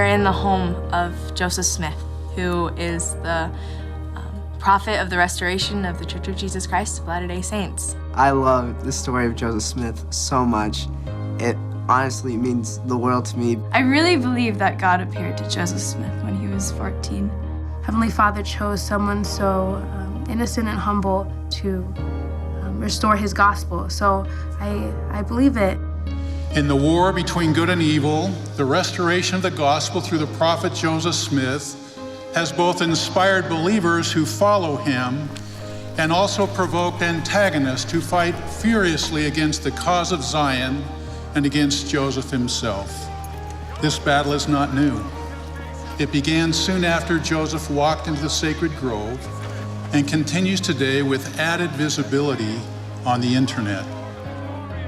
in the home of Joseph Smith, who is the prophet of the restoration of the Church of Jesus Christ of Latter-day Saints. I love the story of Joseph Smith so much. It honestly means the world to me. I really believe that God appeared to Joseph Smith when he was 14. Heavenly Father chose someone so innocent and humble to restore his gospel. So I believe it. In the war between good and evil, the restoration of the gospel through the prophet Joseph Smith has both inspired believers who follow him and also provoked antagonists who fight furiously against the cause of Zion and against Joseph himself. This battle is not new. It began soon after Joseph walked into the sacred grove and continues today with added visibility on the internet.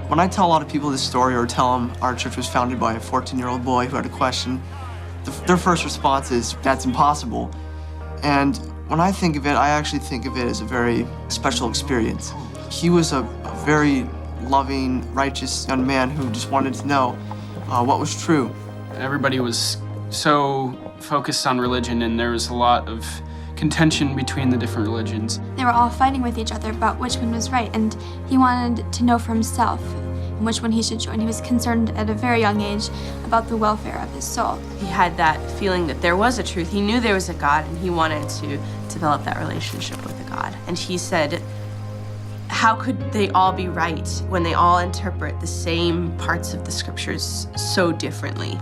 When I tell a lot of people this story or tell them our church was founded by a 14-year-old boy who had a question, their first response is, "That's impossible." And when I think of it, I actually think of it as a very special experience. He was a very loving, righteous young man who just wanted to know what was true. Everybody was so focused on religion, and there was a lot of contention between the different religions. They were all fighting with each other about which one was right, and he wanted to know for himself which one he should join. He was concerned at a very young age about the welfare of his soul. He had that feeling that there was a truth. He knew there was a God, and he wanted to develop that relationship with the God. And he said, how could they all be right when they all interpret the same parts of the scriptures so differently?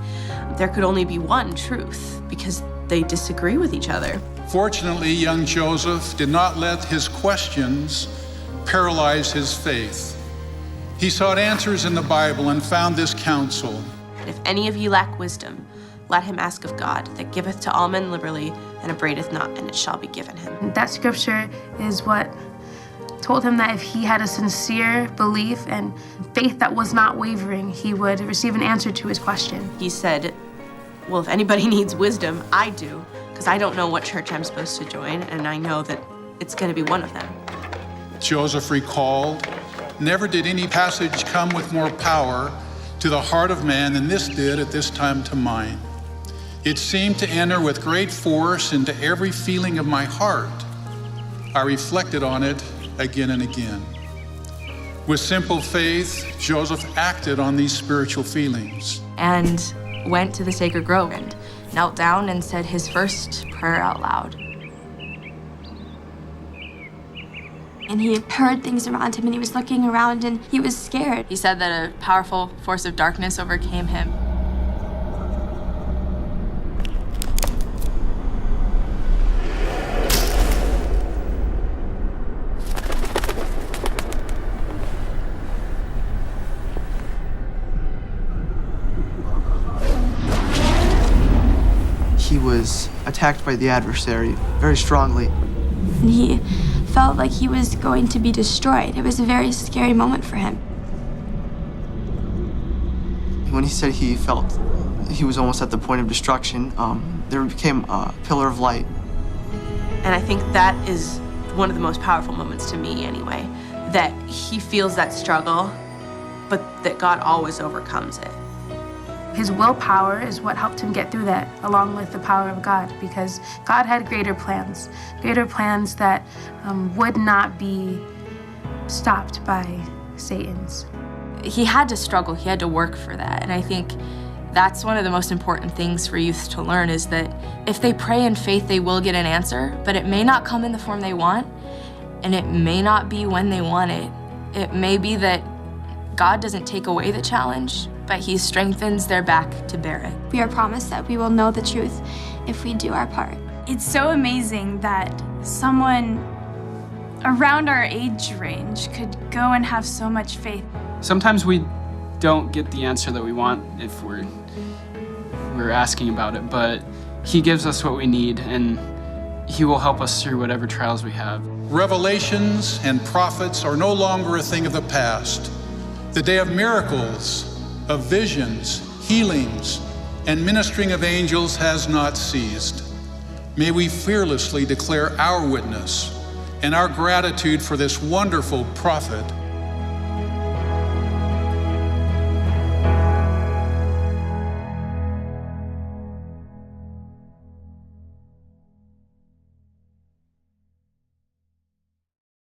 There could only be one truth because they disagree with each other. Fortunately, young Joseph did not let his questions paralyze his faith. He sought answers in the Bible and found this counsel. If any of you lack wisdom, let him ask of God, that giveth to all men liberally and upbraideth not, and it shall be given him. That scripture is what told him that if he had a sincere belief and faith that was not wavering, he would receive an answer to his question. He said, well, if anybody needs wisdom, I do, because I don't know what church I'm supposed to join, and I know that it's going to be one of them. Joseph recalled, never did any passage come with more power to the heart of man than this did at this time to mine. It seemed to enter with great force into every feeling of my heart. I reflected on it again and again. With simple faith, Joseph acted on these spiritual feelings. And went to the sacred grove and knelt down and said his first prayer out loud. And he heard things around him, and he was looking around, and he was scared. He said that a powerful force of darkness overcame him. He was attacked by the adversary very strongly. And he felt like he was going to be destroyed. It was a very scary moment for him. When he said he felt he was almost at the point of destruction, there became a pillar of light. And I think that is one of the most powerful moments to me anyway, that he feels that struggle, but that God always overcomes it. His willpower is what helped him get through that, along with the power of God, because God had greater plans that would not be stopped by Satan's. He had to struggle, he had to work for that, and I think that's one of the most important things for youth to learn, is that if they pray in faith, they will get an answer, but it may not come in the form they want, and it may not be when they want it. It may be that God doesn't take away the challenge, but he strengthens their back to bear it. We are promised that we will know the truth if we do our part. It's so amazing that someone around our age range could go and have so much faith. Sometimes we don't get the answer that we want if we're asking about it, but he gives us what we need, and he will help us through whatever trials we have. Revelations and prophets are no longer a thing of the past. The day of miracles, of visions, healings, and ministering of angels has not ceased. May we fearlessly declare our witness and our gratitude for this wonderful prophet